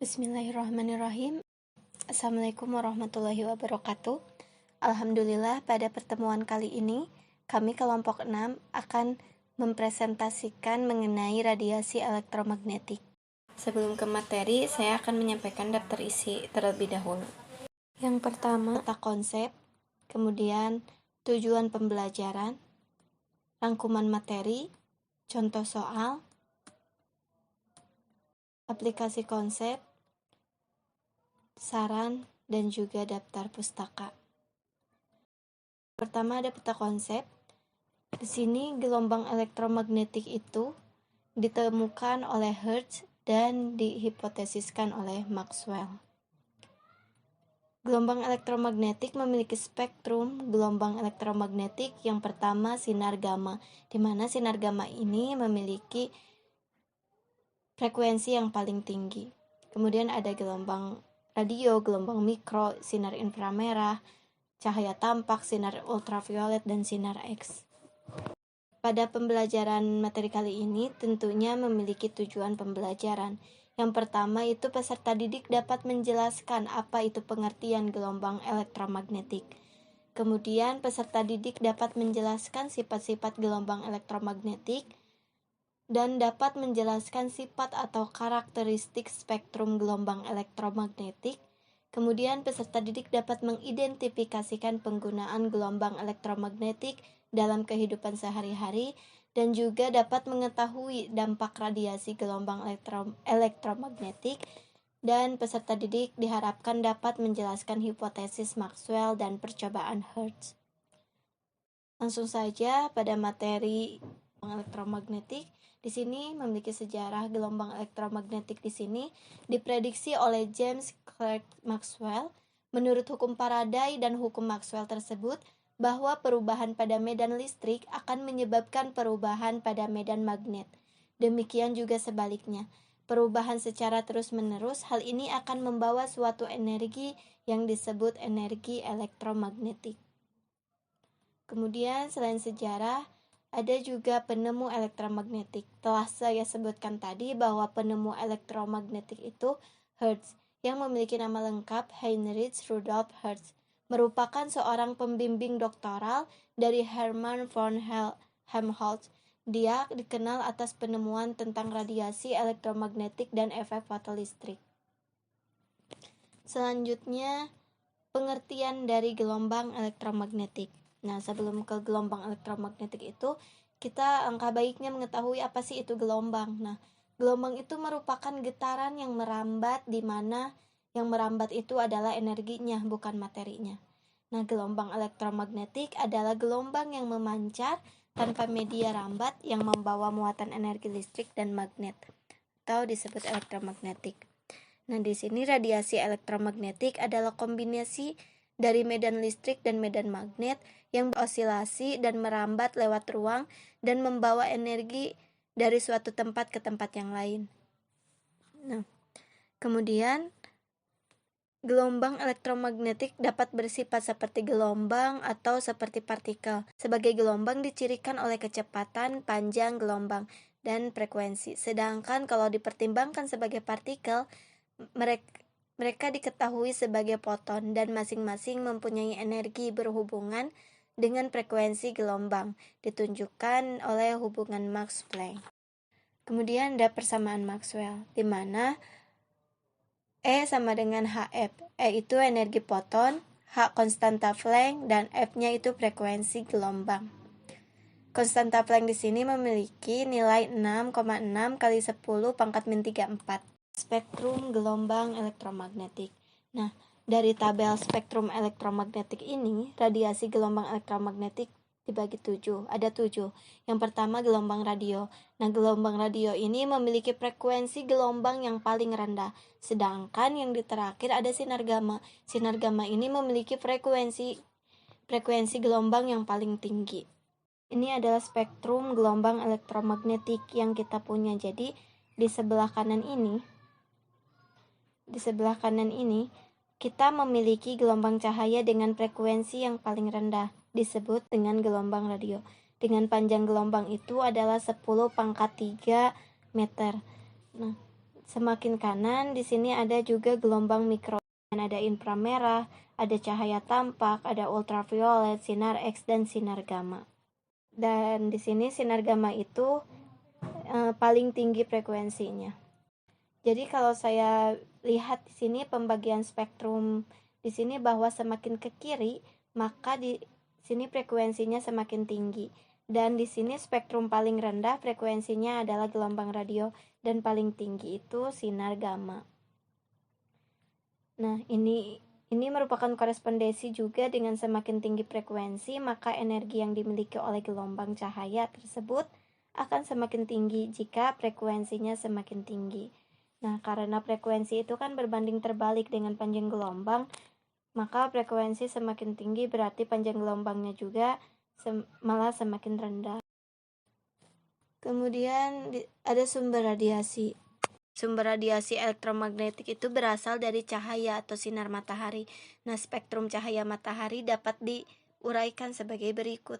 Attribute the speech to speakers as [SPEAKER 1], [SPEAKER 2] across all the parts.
[SPEAKER 1] Bismillahirrahmanirrahim. Assalamualaikum warahmatullahi wabarakatuh. Alhamdulillah, pada pertemuan kali ini kami kelompok 6 akan mempresentasikan mengenai radiasi elektromagnetik. Sebelum ke materi, saya akan menyampaikan daftar isi terlebih dahulu. Yang pertama, peta konsep, kemudian tujuan pembelajaran, rangkuman materi, contoh soal, aplikasi konsep, saran, dan juga daftar pustaka. Pertama ada peta konsep. Di sini gelombang elektromagnetik itu ditemukan oleh Hertz dan dihipotesiskan oleh Maxwell. Gelombang elektromagnetik memiliki spektrum gelombang elektromagnetik. Yang pertama sinar gamma, di mana sinar gamma ini memiliki frekuensi yang paling tinggi. Kemudian ada gelombang radio, gelombang mikro, sinar inframerah, cahaya tampak, sinar ultraviolet, dan sinar X. Pada pembelajaran materi kali ini tentunya memiliki tujuan pembelajaran. Yang pertama itu peserta didik dapat menjelaskan apa itu pengertian gelombang elektromagnetik. Kemudian peserta didik dapat menjelaskan sifat-sifat gelombang elektromagnetik dan dapat menjelaskan sifat atau karakteristik spektrum gelombang elektromagnetik. Kemudian peserta didik dapat mengidentifikasikan penggunaan gelombang elektromagnetik dalam kehidupan sehari-hari dan juga dapat mengetahui dampak radiasi gelombang elektromagnetik, dan peserta didik diharapkan dapat menjelaskan hipotesis Maxwell dan percobaan Hertz. Langsung saja pada materi elektromagnetik. Di sini memiliki sejarah gelombang elektromagnetik. Di sini diprediksi oleh James Clerk Maxwell. Menurut hukum Faraday dan hukum Maxwell tersebut, bahwa perubahan pada medan listrik akan menyebabkan perubahan pada medan magnet. Demikian juga sebaliknya. Perubahan secara terus-menerus, hal ini akan membawa suatu energi yang disebut energi elektromagnetik. Kemudian selain sejarah, ada juga penemu elektromagnetik. Telah saya sebutkan tadi bahwa penemu elektromagnetik itu Hertz, yang memiliki nama lengkap Heinrich Rudolf Hertz, merupakan seorang pembimbing doktoral dari Hermann von Helmholtz. Dia dikenal atas penemuan tentang radiasi elektromagnetik dan efek fotolistrik. Selanjutnya, pengertian dari gelombang elektromagnetik. Nah, sebelum ke gelombang elektromagnetik itu, kita angka baiknya mengetahui apa sih itu gelombang. Nah, gelombang itu merupakan getaran yang merambat, di mana yang merambat itu adalah energinya, bukan materinya. Nah, gelombang elektromagnetik adalah gelombang yang memancar tanpa media rambat yang membawa muatan energi listrik dan magnet, atau disebut elektromagnetik. Nah, di sini radiasi elektromagnetik adalah kombinasi dari medan listrik dan medan magnet yang berosilasi dan merambat lewat ruang dan membawa energi dari suatu tempat ke tempat yang lain. Nah, kemudian gelombang elektromagnetik dapat bersifat seperti gelombang atau seperti partikel. Sebagai gelombang dicirikan oleh kecepatan, panjang gelombang, dan frekuensi. Sedangkan kalau dipertimbangkan sebagai partikel, mereka diketahui sebagai foton dan masing-masing mempunyai energi berhubungan dengan frekuensi gelombang, ditunjukkan oleh hubungan Max-Planck. Kemudian ada persamaan Maxwell, di mana E sama dengan Hf. E itu energi foton, H konstanta Planck, dan F-nya itu frekuensi gelombang. Konstanta Planck di sini memiliki nilai 6,6 kali 10 pangkat min 34. Spektrum gelombang elektromagnetik. Nah, dari tabel spektrum elektromagnetik ini, radiasi gelombang elektromagnetik dibagi 7. Ada 7. Yang pertama gelombang radio. Nah, gelombang radio ini memiliki frekuensi gelombang yang paling rendah. Sedangkan yang di terakhir ada sinar gamma. Sinar gamma ini memiliki frekuensi gelombang yang paling tinggi. Ini adalah spektrum gelombang elektromagnetik yang kita punya. Jadi di sebelah kanan ini kita memiliki gelombang cahaya dengan frekuensi yang paling rendah, disebut dengan gelombang radio. Dengan panjang gelombang itu adalah 10 pangkat 3 meter. Nah, semakin kanan di sini ada juga gelombang mikro. Ada inframerah, ada cahaya tampak, ada ultraviolet, sinar X dan sinar gamma. Dan di sini sinar gamma itu paling tinggi frekuensinya. Jadi kalau saya lihat di sini pembagian spektrum di sini bahwa semakin ke kiri, maka di sini frekuensinya semakin tinggi. Dan di sini spektrum paling rendah frekuensinya adalah gelombang radio dan paling tinggi itu sinar gamma. Nah, ini merupakan korespondensi juga dengan semakin tinggi frekuensi, maka energi yang dimiliki oleh gelombang cahaya tersebut akan semakin tinggi jika frekuensinya semakin tinggi. Nah, karena frekuensi itu kan berbanding terbalik dengan panjang gelombang, maka frekuensi semakin tinggi berarti panjang gelombangnya juga malah semakin rendah. Kemudian ada sumber radiasi. Sumber radiasi elektromagnetik itu berasal dari cahaya atau sinar matahari. Nah, spektrum cahaya matahari dapat diuraikan sebagai berikut.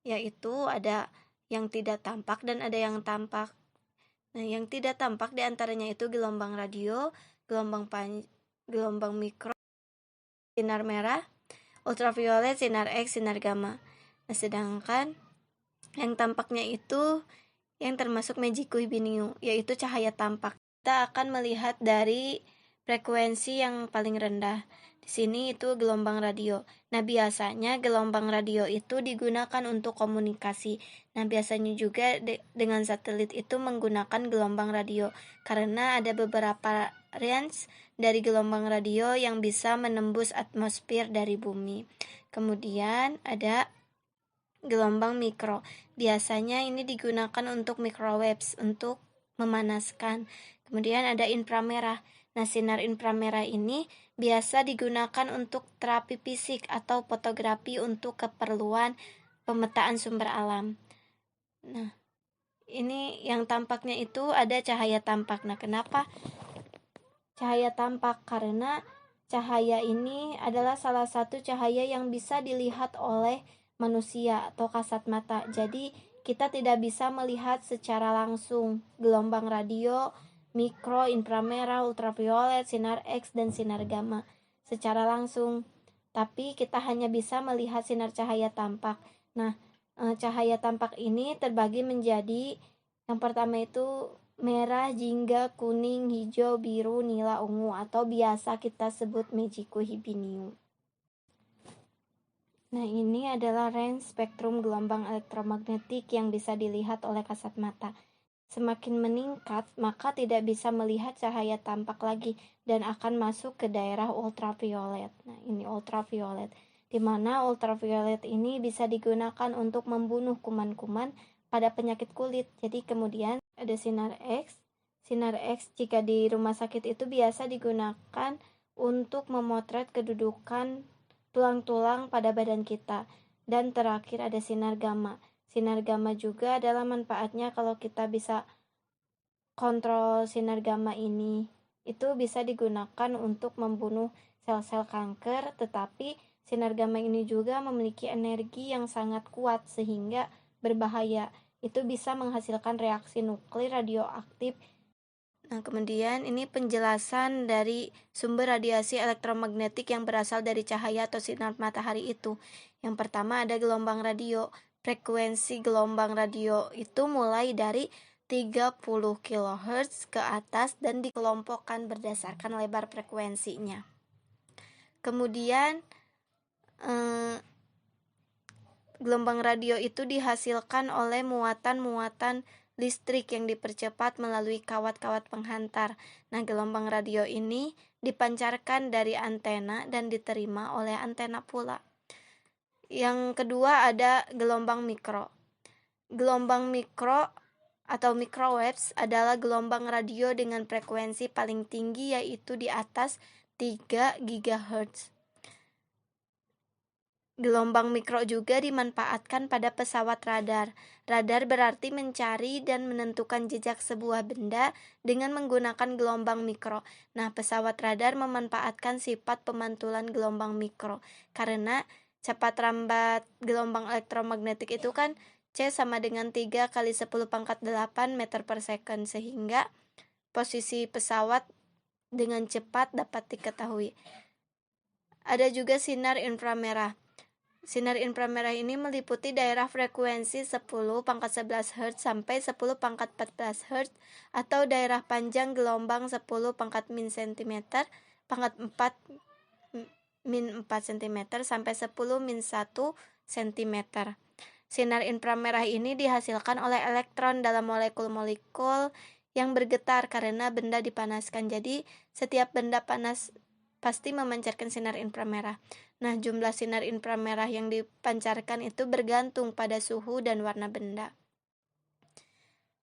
[SPEAKER 1] Yaitu ada yang tidak tampak dan ada yang tampak. Nah, yang tidak tampak diantaranya itu gelombang radio, gelombang mikro, sinar merah, ultraviolet, sinar X, sinar gamma. Nah, sedangkan yang tampaknya itu yang termasuk Magic Binio, yaitu cahaya tampak. Kita akan melihat dari frekuensi yang paling rendah. Di sini itu gelombang radio. Nah, biasanya gelombang radio itu digunakan untuk komunikasi. Nah, biasanya juga dengan satelit itu menggunakan gelombang radio karena ada beberapa range dari gelombang radio yang bisa menembus atmosfer dari bumi. Kemudian ada gelombang mikro. Biasanya ini digunakan untuk microwaves, untuk memanaskan. Kemudian ada inframerah. Nah, sinar inframerah ini biasa digunakan untuk terapi fisik atau fotografi untuk keperluan pemetaan sumber alam. Nah, ini yang tampaknya itu ada cahaya tampak. Nah, kenapa cahaya tampak? Karena cahaya ini adalah salah satu cahaya yang bisa dilihat oleh manusia atau kasat mata. Jadi kita tidak bisa melihat secara langsung gelombang radio, mikro, inframerah, ultraviolet, sinar X, dan sinar gamma secara langsung. Tapi kita hanya bisa melihat sinar cahaya tampak. Nah, cahaya tampak ini terbagi menjadi yang pertama itu merah, jingga, kuning, hijau, biru, nila, ungu atau biasa kita sebut Magic Binio. Nah, ini adalah range spektrum gelombang elektromagnetik yang bisa dilihat oleh kasat mata. Semakin meningkat, maka tidak bisa melihat cahaya tampak lagi dan akan masuk ke daerah ultraviolet. Nah, ini ultraviolet, di mana ultraviolet ini bisa digunakan untuk membunuh kuman-kuman pada penyakit kulit. Jadi kemudian ada sinar X. Sinar X jika di rumah sakit itu biasa digunakan untuk memotret kedudukan tulang-tulang pada badan kita. Dan terakhir ada sinar gamma. Sinar gamma juga adalah manfaatnya kalau kita bisa kontrol sinar gamma ini. Itu bisa digunakan untuk membunuh sel-sel kanker, tetapi sinar gamma ini juga memiliki energi yang sangat kuat sehingga berbahaya. Itu bisa menghasilkan reaksi nuklir radioaktif. Nah, kemudian ini penjelasan dari sumber radiasi elektromagnetik yang berasal dari cahaya atau sinar matahari itu. Yang pertama ada gelombang radio. Frekuensi gelombang radio itu mulai dari 30 kHz ke atas dan dikelompokkan berdasarkan lebar frekuensinya. Kemudian gelombang radio itu dihasilkan oleh muatan-muatan listrik yang dipercepat melalui kawat-kawat penghantar. Nah, gelombang radio ini dipancarkan dari antena dan diterima oleh antena pula. Yang kedua ada gelombang mikro. Gelombang mikro atau microwaves adalah gelombang radio dengan frekuensi paling tinggi yaitu di atas 3 GHz. Gelombang mikro juga dimanfaatkan pada pesawat radar. Radar berarti mencari dan menentukan jejak sebuah benda dengan menggunakan gelombang mikro. Nah, pesawat radar memanfaatkan sifat pemantulan gelombang mikro karena cepat lambat gelombang elektromagnetik itu kan C sama dengan 3 kali 10 pangkat 8 meter per second, sehingga posisi pesawat dengan cepat dapat diketahui. Ada juga sinar inframerah. Sinar inframerah ini meliputi daerah frekuensi 10 pangkat 11 Hz sampai 10 pangkat 14 Hz atau daerah panjang gelombang 10 pangkat min cm, pangkat 4 min 4 cm sampai 10 min 1 cm. Sinar inframerah ini dihasilkan oleh elektron dalam molekul-molekul yang bergetar karena benda dipanaskan. Jadi, setiap benda panas pasti memancarkan sinar inframerah. Nah, jumlah sinar inframerah yang dipancarkan itu bergantung pada suhu dan warna benda.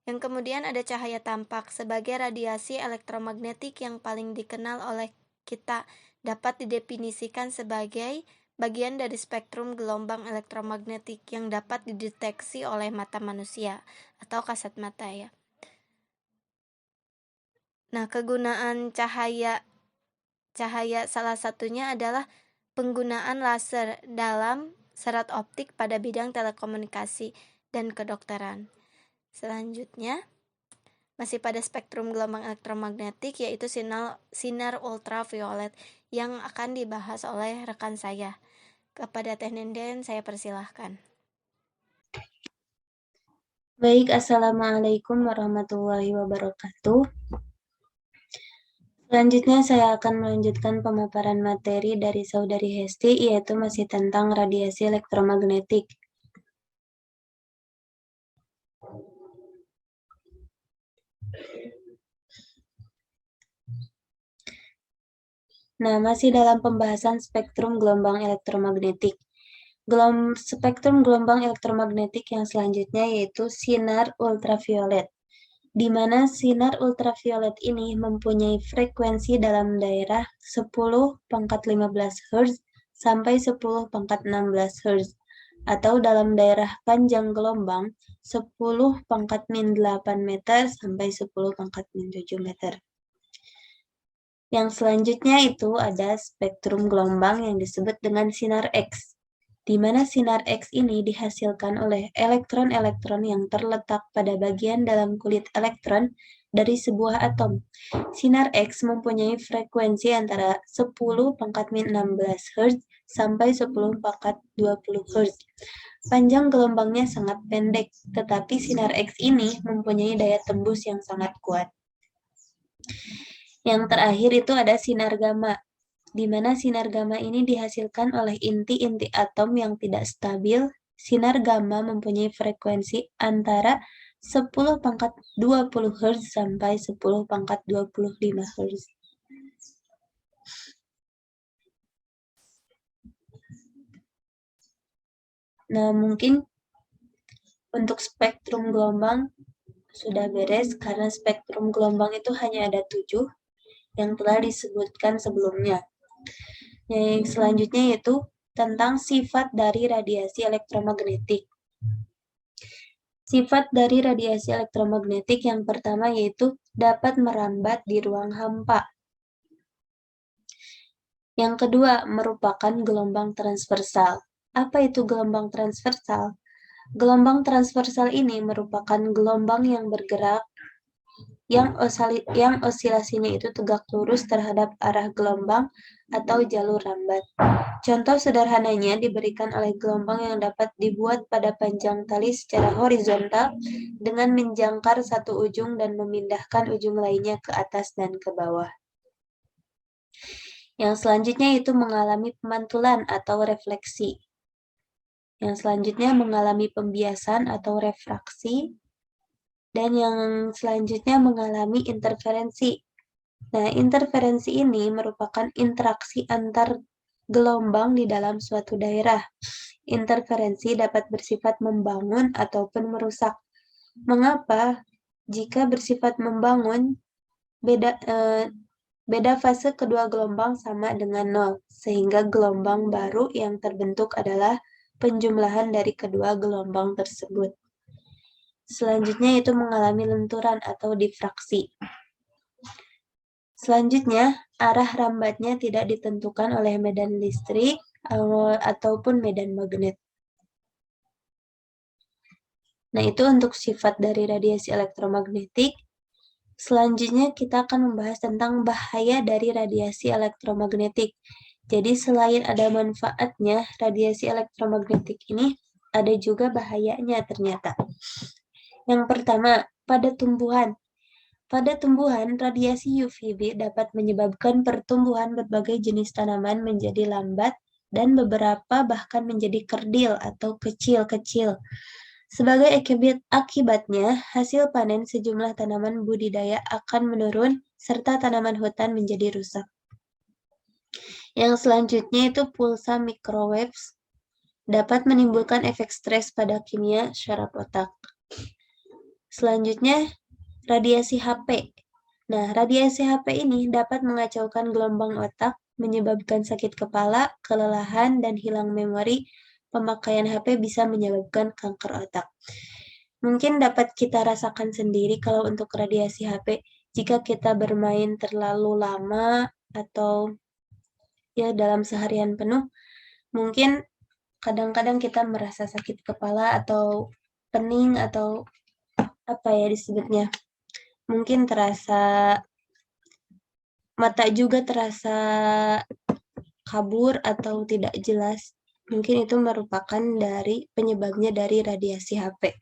[SPEAKER 1] Yang kemudian ada cahaya tampak sebagai radiasi elektromagnetik yang paling dikenal oleh kita, dapat didefinisikan sebagai bagian dari spektrum gelombang elektromagnetik yang dapat dideteksi oleh mata manusia atau kasat mata ya. Nah, kegunaan cahaya salah satunya adalah penggunaan laser dalam serat optik pada bidang telekomunikasi dan kedokteran. Selanjutnya, masih pada spektrum gelombang elektromagnetik, yaitu sinar ultraviolet yang akan dibahas oleh rekan saya. Kepada Teh Nenden, saya persilahkan.
[SPEAKER 2] Baik, Assalamualaikum warahmatullahi wabarakatuh. Selanjutnya saya akan melanjutkan pemaparan materi dari Saudari Hesti, yaitu masih tentang radiasi elektromagnetik. Nah, masih dalam pembahasan spektrum gelombang elektromagnetik. Spektrum gelombang elektromagnetik yang selanjutnya yaitu sinar ultraviolet, di mana sinar ultraviolet ini mempunyai frekuensi dalam daerah 10 pangkat 15 Hz sampai 10 pangkat 16 Hz, atau dalam daerah panjang gelombang 10 pangkat min 8 meter sampai 10 pangkat min 7 meter. Yang selanjutnya itu ada spektrum gelombang yang disebut dengan sinar X, di mana sinar X ini dihasilkan oleh elektron-elektron yang terletak pada bagian dalam kulit elektron dari sebuah atom. Sinar X mempunyai frekuensi antara 10 pangkat min 16 Hz sampai 10 pangkat 20 Hz. Panjang gelombangnya sangat pendek, tetapi sinar X ini mempunyai daya tembus yang sangat kuat. Yang terakhir itu ada sinar gamma, di mana sinar gamma ini dihasilkan oleh inti-inti atom yang tidak stabil. Sinar gamma mempunyai frekuensi antara 10 pangkat 20 Hz sampai 10 pangkat 25 Hz. Nah, mungkin untuk spektrum gelombang sudah beres karena spektrum gelombang itu hanya ada 7 yang telah disebutkan sebelumnya. Yang selanjutnya yaitu tentang sifat dari radiasi elektromagnetik. Sifat dari radiasi elektromagnetik yang pertama yaitu dapat merambat di ruang hampa. Yang kedua, merupakan gelombang transversal. Apa itu gelombang transversal? Gelombang transversal ini merupakan gelombang yang bergerak yang osilasinya itu tegak lurus terhadap arah gelombang atau jalur rambat. Contoh sederhananya diberikan oleh gelombang yang dapat dibuat pada panjang tali secara horizontal dengan menjangkar satu ujung dan memindahkan ujung lainnya ke atas dan ke bawah. Yang selanjutnya itu mengalami pemantulan atau refleksi. Yang selanjutnya mengalami pembiasan atau refraksi. Dan yang selanjutnya mengalami interferensi. Nah, interferensi ini merupakan interaksi antar gelombang di dalam suatu daerah. Interferensi dapat bersifat membangun ataupun merusak. Mengapa? Jika bersifat membangun, beda fase kedua gelombang sama dengan 0, sehingga gelombang baru yang terbentuk adalah penjumlahan dari kedua gelombang tersebut. Selanjutnya itu mengalami lenturan atau difraksi. Selanjutnya, arah rambatnya tidak ditentukan oleh medan listrik ataupun medan magnet. Nah, itu untuk sifat dari radiasi elektromagnetik. Selanjutnya kita akan membahas tentang bahaya dari radiasi elektromagnetik. Jadi selain ada manfaatnya, radiasi elektromagnetik ini ada juga bahayanya ternyata. Yang pertama, pada tumbuhan. Pada tumbuhan, radiasi UVB dapat menyebabkan pertumbuhan berbagai jenis tanaman menjadi lambat dan beberapa bahkan menjadi kerdil atau kecil-kecil. Sebagai akibatnya, hasil panen sejumlah tanaman budidaya akan menurun serta tanaman hutan menjadi rusak. Yang selanjutnya itu pulsa microwaves dapat menimbulkan efek stres pada kimia syaraf otak. Selanjutnya, radiasi HP. Nah, radiasi HP ini dapat mengacaukan gelombang otak, menyebabkan sakit kepala, kelelahan, dan hilang memori. Pemakaian HP bisa menyebabkan kanker otak. Mungkin dapat kita rasakan sendiri kalau untuk radiasi HP, jika kita bermain terlalu lama atau ya dalam seharian penuh, mungkin kadang-kadang kita merasa sakit kepala atau pening atau apa ya disebutnya. Mungkin terasa mata juga terasa kabur atau tidak jelas. Mungkin itu merupakan dari penyebabnya dari radiasi HP.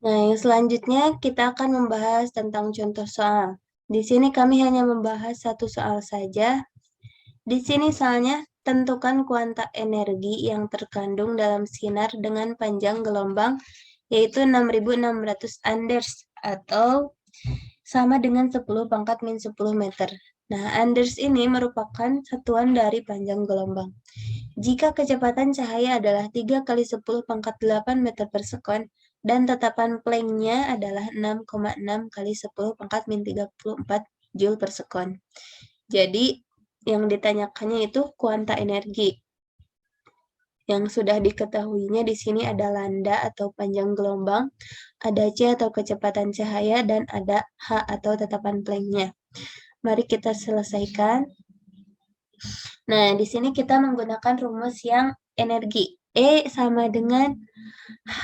[SPEAKER 2] Nah, yang selanjutnya kita akan membahas tentang contoh soal. Di sini kami hanya membahas satu soal saja. Di sini soalnya tentukan kuanta energi yang terkandung dalam sinar dengan panjang gelombang yaitu 6.600 Anders atau sama dengan 10 pangkat min 10 meter. Nah, Anders ini merupakan satuan dari panjang gelombang. Jika kecepatan cahaya adalah 3 kali 10 pangkat 8 meter per sekon, dan tetapan Planck-nya adalah 6,6 kali 10 pangkat min 34 Joule per sekon. Jadi, yang ditanyakannya itu kuanta energi. Yang sudah diketahuinya di sini ada lambda atau panjang gelombang, ada C atau kecepatan cahaya, dan ada H atau tetapan Planck-nya. Mari kita selesaikan. Nah, di sini kita menggunakan rumus yang energi. E sama dengan H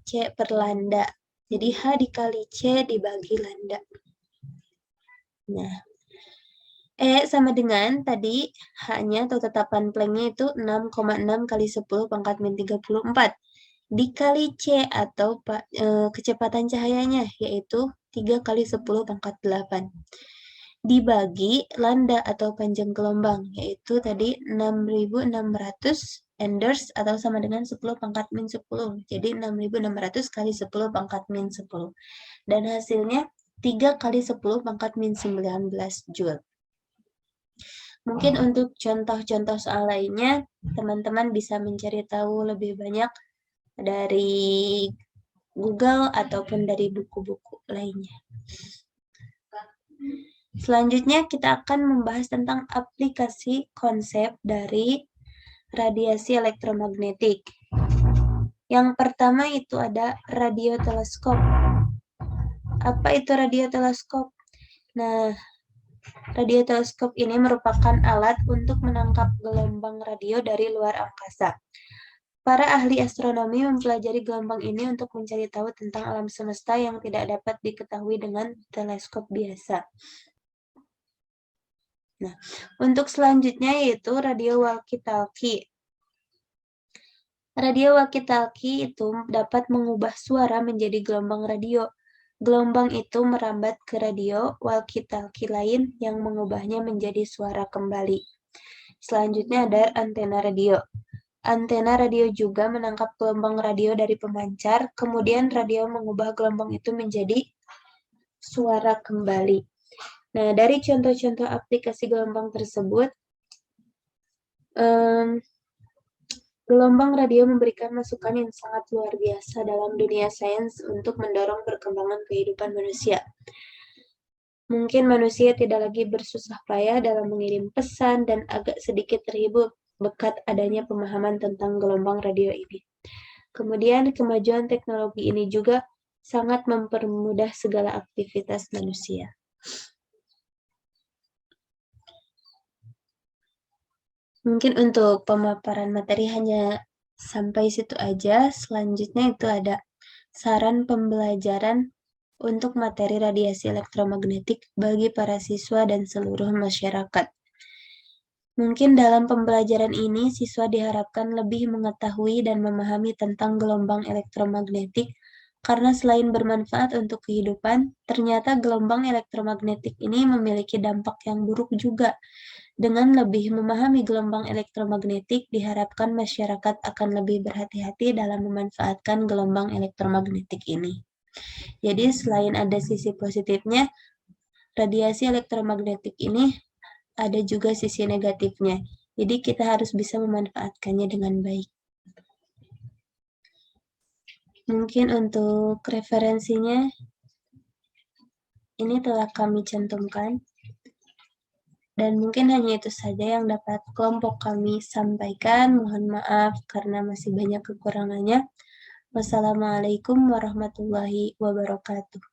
[SPEAKER 2] C per lambda. Jadi H dikali C dibagi lambda. Nah, E sama dengan tadi H-nya atau tetapan Planck-nya itu 6,6 kali 10 pangkat min 34. Dikali C atau kecepatan cahayanya yaitu 3 kali 10 pangkat 8. Dibagi lambda atau panjang gelombang yaitu tadi 6.600 Anders atau sama dengan 10 pangkat min 10. Jadi 6.600 kali 10 pangkat min 10. Dan hasilnya 3 kali 10 pangkat min 19 Joule. Mungkin untuk contoh-contoh soal lainnya, teman-teman bisa mencari tahu lebih banyak dari Google ataupun dari buku-buku lainnya. Selanjutnya kita akan membahas tentang aplikasi konsep dari radiasi elektromagnetik. Yang pertama itu ada radioteleskop. Apa itu radioteleskop? Nah, radioteleskop ini merupakan alat untuk menangkap gelombang radio dari luar angkasa. Para ahli astronomi mempelajari gelombang ini untuk mencari tahu tentang alam semesta yang tidak dapat diketahui dengan teleskop biasa. Nah, untuk selanjutnya yaitu radio walkie-talkie. Radio walkie-talkie itu dapat mengubah suara menjadi gelombang radio. Gelombang itu merambat ke radio walkie-talkie lain yang mengubahnya menjadi suara kembali. Selanjutnya ada antena radio. Antena radio juga menangkap gelombang radio dari pemancar, kemudian radio mengubah gelombang itu menjadi suara kembali. Nah, dari contoh-contoh aplikasi gelombang tersebut, gelombang radio memberikan masukan yang sangat luar biasa dalam dunia sains untuk mendorong perkembangan kehidupan manusia. Mungkin manusia tidak lagi bersusah payah dalam mengirim pesan dan agak sedikit terhibur berkat adanya pemahaman tentang gelombang radio ini. Kemudian kemajuan teknologi ini juga sangat mempermudah segala aktivitas manusia. Mungkin untuk pemaparan materi hanya Sampai situ aja. Selanjutnya itu ada saran pembelajaran untuk materi radiasi elektromagnetik bagi para siswa dan seluruh masyarakat. Mungkin dalam pembelajaran ini, siswa diharapkan lebih mengetahui dan memahami tentang gelombang elektromagnetik, karena selain bermanfaat untuk kehidupan, ternyata gelombang elektromagnetik ini memiliki dampak yang buruk juga. Dengan lebih memahami gelombang elektromagnetik, diharapkan masyarakat akan lebih berhati-hati dalam memanfaatkan gelombang elektromagnetik ini. Jadi selain ada sisi positifnya, radiasi elektromagnetik ini ada juga sisi negatifnya. Jadi kita harus bisa memanfaatkannya dengan baik. Mungkin untuk referensinya ini telah kami cantumkan. Dan mungkin hanya itu saja yang dapat kelompok kami sampaikan. Mohon maaf karena masih banyak kekurangannya. Wassalamualaikum warahmatullahi wabarakatuh.